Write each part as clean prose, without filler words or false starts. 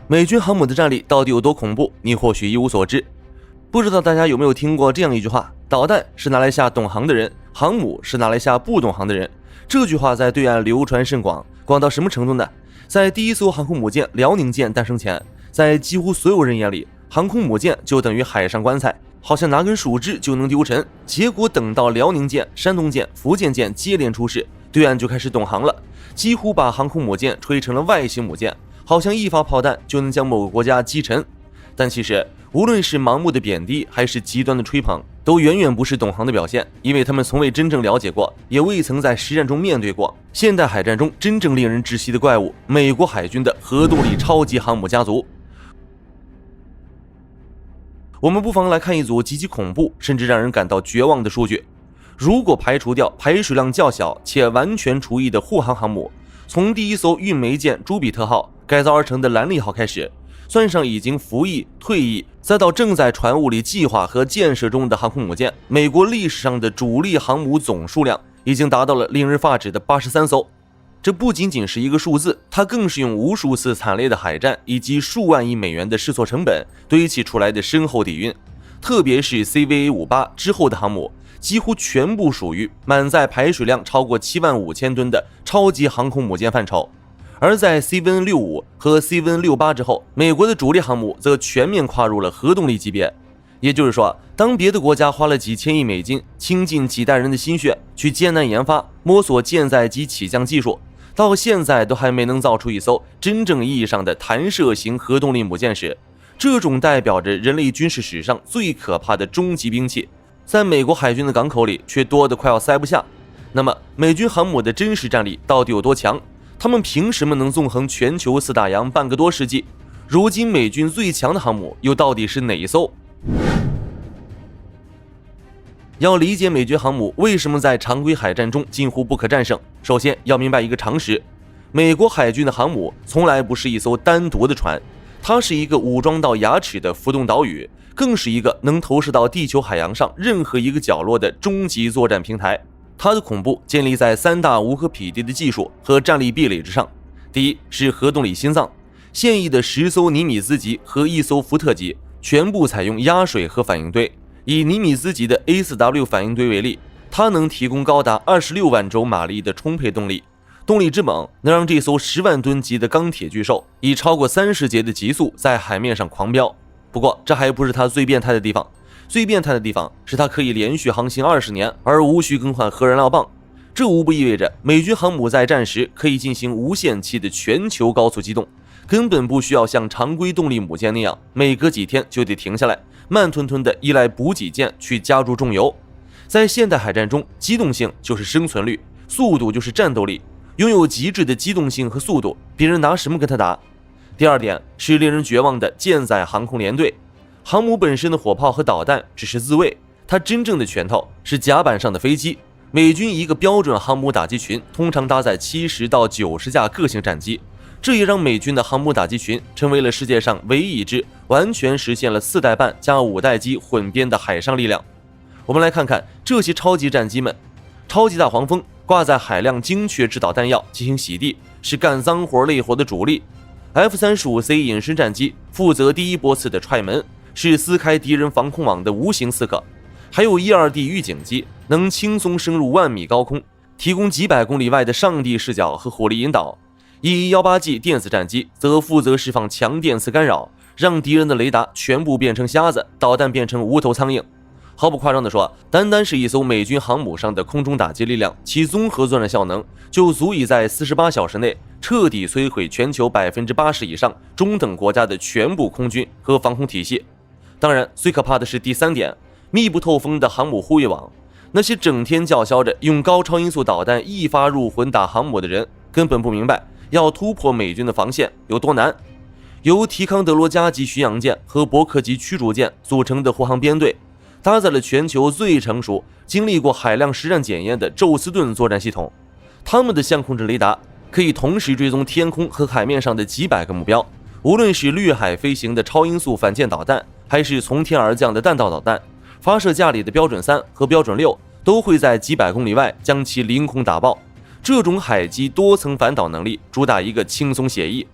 美军航母的战力到底有多恐怖，你或许一无所知。不知道大家有没有听过这样一句话：导弹是拿来吓懂行的人，航母是拿来吓不懂行的人。这句话在对岸流传甚广，广到什么程度呢？在第一艘航空母舰辽宁舰诞生前，在几乎所有人眼里，航空母舰就等于海上棺材，好像拿根树枝就能丢沉。结果等到辽宁舰、山东舰、福建舰接连出事，对岸就开始懂行了，几乎把航空母舰吹成了外星母舰，好像一发炮弹就能将某个国家击沉。但其实无论是盲目的贬低还是极端的吹捧，都远远不是懂行的表现，因为他们从未真正了解过，也未曾在实战中面对过现代海战中真正令人窒息的怪物——美国海军的核动力超级航母家族。我们不妨来看一组极其恐怖甚至让人感到绝望的数据。如果排除掉排水量较小且完全除役的护航航母，从第一艘运煤舰朱比特号改造而成的兰利号开始，算上已经服役、退役，再到正在船坞里计划和建设中的航空母舰，美国历史上的主力航母总数量已经达到了令人发指的83艘。这不仅仅是一个数字，它更是用无数次惨烈的海战以及数万亿美元的试错成本堆砌出来的深厚底蕴。特别是 CVA-58 之后的航母，几乎全部属于满载排水量超过75000吨的超级航空母舰范畴。而在 CVN-65 和 CVN-68 之后，美国的主力航母则全面跨入了核动力级别。也就是说，当别的国家花了几千亿美金，倾尽几代人的心血去艰难研发、摸索舰载机起降技术，到现在都还没能造出一艘真正意义上的弹射型核动力母舰时，这种代表着人类军事史上最可怕的终极兵器，在美国海军的港口里却多得快要塞不下。那么，美军航母的真实战力到底有多强？他们凭什么能纵横全球四大洋半个多世纪？如今美军最强的航母又到底是哪一艘？要理解美军航母为什么在常规海战中近乎不可战胜，首先要明白一个常识：美国海军的航母从来不是一艘单独的船，它是一个武装到牙齿的浮动岛屿，更是一个能投射到地球海洋上任何一个角落的终极作战平台。它的恐怖建立在三大无可匹敌的技术和战力壁垒之上。第一是核动力心脏，现役的10艘尼米兹级和1艘福特级全部采用压水核反应堆。以尼米兹级的 A4W 反应堆为例，它能提供高达26万轴马力的充沛动力，动力之猛能让这艘10万吨级的钢铁巨兽以超过30节的极速在海面上狂飙。不过这还不是它最变态的地方，最变态的地方是它可以连续航行20年而无需更换核燃料棒。这无不意味着美军航母在战时可以进行无限期的全球高速机动，根本不需要像常规动力母舰那样每隔几天就得停下来，慢吞吞地依赖补给舰去加注重油。在现代海战中，机动性就是生存率，速度就是战斗力。拥有极致的机动性和速度，别人拿什么跟他打？第二点是令人绝望的舰载航空联队。航母本身的火炮和导弹只是自卫，它真正的拳头是甲板上的飞机。美军一个标准航母打击群通常搭载70到90架各型战机，这也让美军的航母打击群成为了世界上唯一一支完全实现了4代半加5代机混编的海上力量。我们来看看这些超级战机们。超级大黄蜂挂载海量精确制导弹药进行洗地，是干脏活累活的主力。F-35C 隐身战机负责第一波次的踹门，是撕开敌人防空网的无形刺客。还有1、2D 预警机能轻松升入10000米高空，提供几百公里外的上帝视角和火力引导。E-18G 电子战机则负责释放强电磁干扰，让敌人的雷达全部变成瞎子，导弹变成无头苍蝇。毫不夸张地说，单单是一艘美军航母上的空中打击力量，其综合作战效能就足以在48小时内彻底摧毁全球80%以上中等国家的全部空军和防空体系。当然，最可怕的是第三点，密不透风的航母护卫网。那些整天叫嚣着用高超音速导弹一发入魂打航母的人，根本不明白要突破美军的防线有多难。由提康德罗加级巡洋舰和伯克级驱逐舰组成的护航编队，搭载了全球最成熟、经历过海量实战检验的宙斯盾作战系统。他们的相控阵雷达可以同时追踪天空和海面上的几百个目标，无论是掠海飞行的超音速反舰导弹，还是从天而降的弹道导弹，发射架里的标准3和标准6都会在几百公里外将其凌空打爆。这种海基多层反导能力主打一个轻松写意。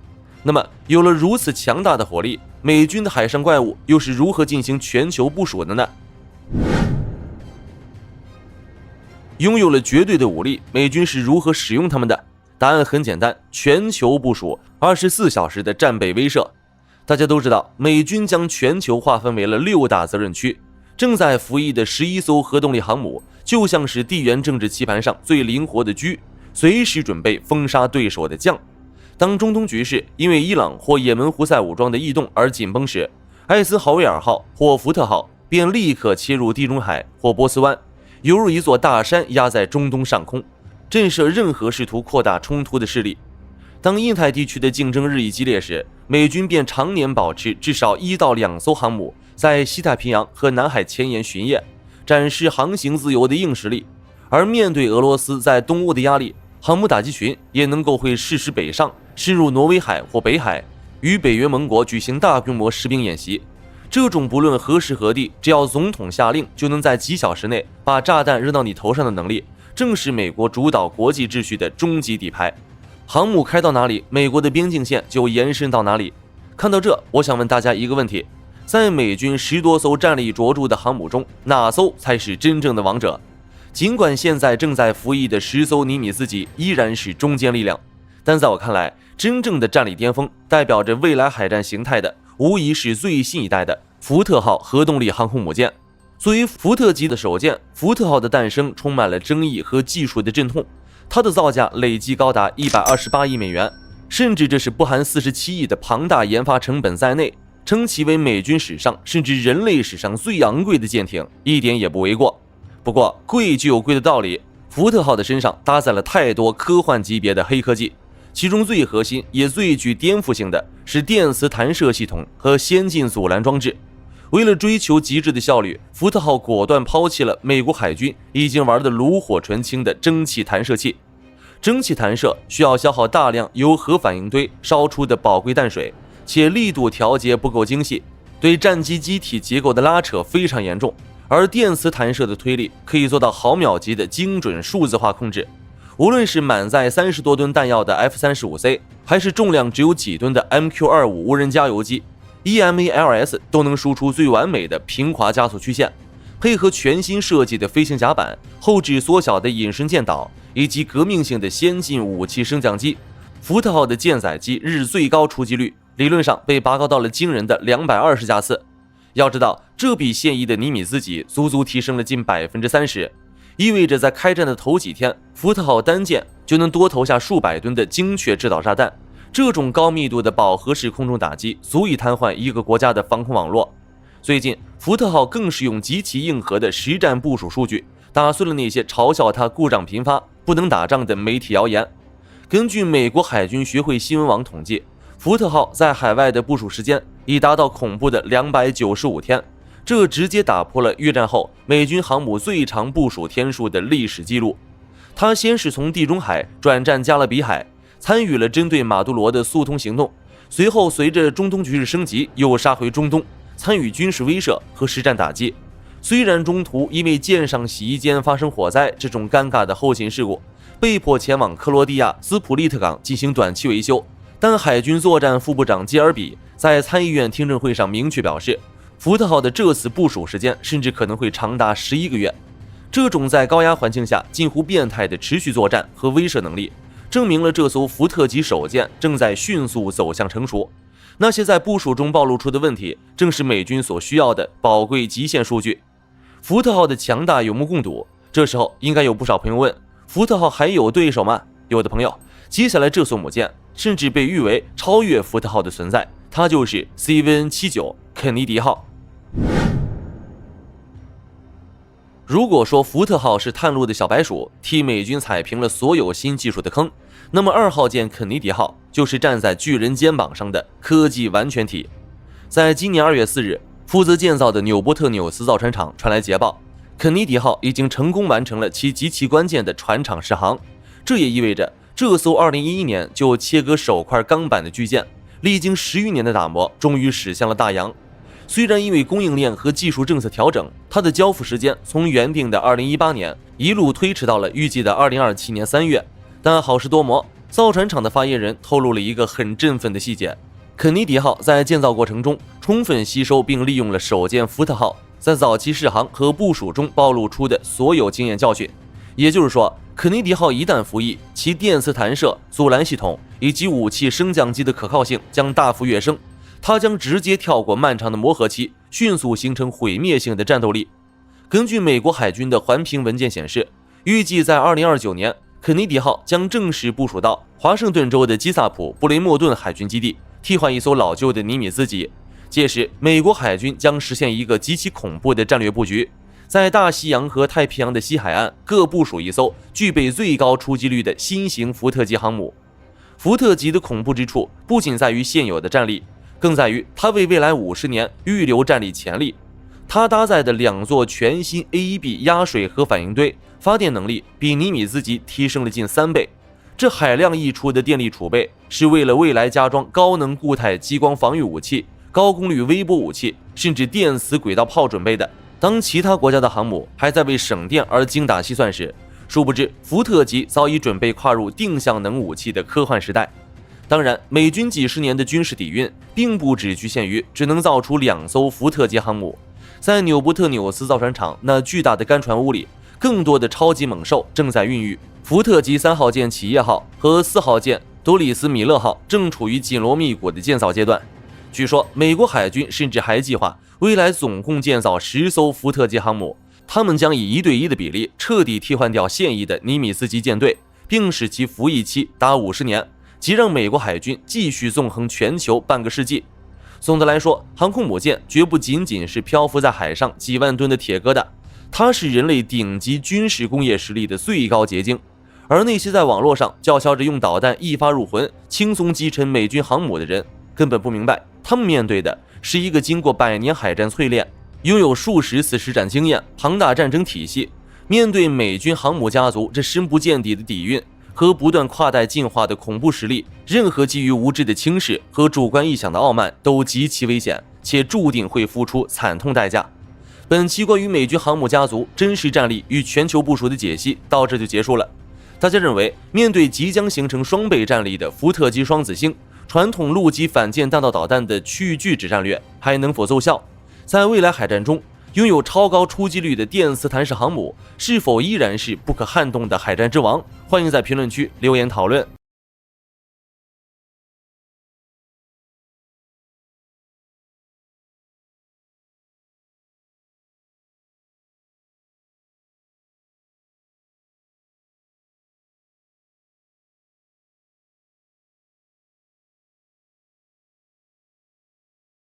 那么，有了如此强大的火力，美军的海上怪物又是如何进行全球部署的呢？拥有了绝对的武力，美军是如何使用它们的？答案很简单，全球部署，24小时的战备威慑。大家都知道，美军将全球划分为了6大责任区，正在服役的11艘核动力航母，就像是地缘政治棋盘上最灵活的车，随时准备封杀对手的将。当中东局势因为伊朗或也门胡塞武装的异动而紧绷时，艾森豪威尔号或福特号便立刻切入地中海或波斯湾，犹如一座大山压在中东上空，震慑任何试图扩大冲突的势力。当印太地区的竞争日益激烈时，美军便常年保持至少1到2艘航母在西太平洋和南海前沿巡夜，展示航行自由的硬实力。而面对俄罗斯在东欧的压力，航母打击群也能够会适时北上，深入挪威海或北海，与北约盟国举行大规模实兵演习。这种不论何时何地，只要总统下令就能在几小时内把炸弹扔到你头上的能力，正是美国主导国际秩序的终极底牌。航母开到哪里，美国的边境线就延伸到哪里。看到这，我想问大家一个问题，在美军10多艘战力卓著的航母中，哪艘才是真正的王者？尽管现在正在服役的10艘尼米兹级依然是中坚力量，但在我看来，真正的战力巅峰，代表着未来海战形态的，无疑是最新一代的福特号核动力航空母舰。作为福特级的首舰，福特号的诞生充满了争议和技术的阵痛，它的造价累计高达128亿美元，甚至这是不含47亿的庞大研发成本在内，称其为美军史上甚至人类史上最昂贵的舰艇，一点也不为过。不过贵就有贵的道理，福特号的身上搭载了太多科幻级别的黑科技，其中最核心也最具颠覆性的是电磁弹射系统和先进阻拦装置。为了追求极致的效率，福特号果断抛弃了美国海军已经玩得炉火纯青的蒸汽弹射器。蒸汽弹射需要消耗大量由核反应堆烧出的宝贵淡水，且力度调节不够精细，对战机机体结构的拉扯非常严重。而电磁弹射的推力可以做到毫秒级的精准数字化控制，无论是满载30多吨弹药的 F-35C， 还是重量只有几吨的 MQ-25 无人加油机， EMALS 都能输出最完美的平滑加速曲线，配合全新设计的飞行甲板、后置缩小的隐身舰岛以及革命性的先进武器升降机，福特号的舰载机日最高出击率理论上被拔高到了惊人的220架次。要知道，这比现役的尼米兹级足足提升了近30%，意味着在开战的头几天，福特号单舰就能多投下数百吨的精确制导炸弹。这种高密度的饱和式空中打击足以瘫痪一个国家的防空网络。最近，福特号更是用极其硬核的实战部署数据，打碎了那些嘲笑它故障频发、不能打仗的媒体谣言。根据美国海军学会新闻网统计，福特号在海外的部署时间已达到恐怖的295天，这直接打破了越战后美军航母最长部署天数的历史记录。它先是从地中海转战加勒比海，参与了针对马杜罗的速通行动，随后随着中东局势升级，又杀回中东，参与军事威慑和实战打击。虽然中途因为舰上洗衣间发生火灾这种尴尬的后勤事故，被迫前往克罗地亚斯普利特港进行短期维修，但海军作战副部长基尔比在参议院听证会上明确表示，福特号的这次部署时间甚至可能会长达11个月。这种在高压环境下近乎变态的持续作战和威慑能力，证明了这艘福特级首舰正在迅速走向成熟。那些在部署中暴露出的问题，正是美军所需要的宝贵极限数据。福特号的强大有目共睹，这时候应该有不少朋友问，福特号还有对手吗？有的朋友，接下来这艘母舰甚至被誉为超越福特号的存在，它就是 CVN-79 肯尼迪号。如果说福特号是探路的小白鼠，替美军踩平了所有新技术的坑，那么2号舰肯尼迪号就是站在巨人肩膀上的科技完全体。在今年2月4日，负责建造的纽波特纽斯造船厂传来捷报，肯尼迪号已经成功完成了其极其关键的船厂试航。这也意味着这艘2011年就切割首块钢板的巨舰，历经10余年的打磨，终于驶向了大洋。虽然因为供应链和技术政策调整，它的交付时间从原定的2018年一路推迟到了预计的2027年3月，但好事多磨，造船厂的发言人透露了一个很振奋的细节：肯尼迪号在建造过程中充分吸收并利用了首舰福特号在早期试航和部署中暴露出的所有经验教训。也就是说，肯尼迪号一旦服役，其电磁弹射、阻拦系统以及武器升降机的可靠性将大幅跃升，它将直接跳过漫长的磨合期，迅速形成毁灭性的战斗力。根据美国海军的环评文件显示，预计在2029年，肯尼迪号将正式部署到华盛顿州的基萨普布雷默顿海军基地，替换一艘老旧的尼米兹级。届时，美国海军将实现一个极其恐怖的战略布局，在大西洋和太平洋的西海岸各部署一艘具备最高出击率的新型福特级航母。福特级的恐怖之处不仅在于现有的战力，更在于它为未来50年预留战力潜力。它搭载的2座全新 AEB 压水核反应堆，发电能力比尼米兹级提升了近3倍。这海量溢出的电力储备是为了未来加装高能固态激光防御武器、高功率微波武器，甚至电磁轨道炮准备的。当其他国家的航母还在为省电而精打细算时，殊不知福特级早已准备跨入定向能武器的科幻时代。当然，美军几十年的军事底蕴并不只局限于只能造出2艘福特级航母。在纽伯特纽斯造船厂那巨大的干船坞里，更多的超级猛兽正在孕育。福特级3号舰企业号和4号舰多里斯米勒号正处于紧锣密鼓的建造阶段。据说美国海军甚至还计划未来总共建造10艘福特级航母，他们将以1对1的比例彻底替换掉现役的尼米兹级舰队，并使其服役期达50年，即让美国海军继续纵横全球半个世纪。总的来说，航空母舰绝不仅仅是漂浮在海上几万吨的铁疙瘩，它是人类顶级军事工业实力的最高结晶。而那些在网络上叫嚣着用导弹一发入魂，轻松击沉美军航母的人，根本不明白，他们面对的是一个经过100年海战淬炼，拥有数十次实战经验、庞大战争体系，面对美军航母家族这深不见底的底蕴和不断跨代进化的恐怖实力，任何基于无知的轻视和主观臆想的傲慢都极其危险，且注定会付出惨痛代价。本期关于美军航母家族真实战力与全球部署的解析到这就结束了。大家认为，面对即将形成双倍战力的福特级双子星，传统陆基反舰弹道导弹的区域拒止战略还能否奏效？在未来海战中，拥有超高出击率的电磁弹射航母是否依然是不可撼动的海战之王？欢迎在评论区留言讨论。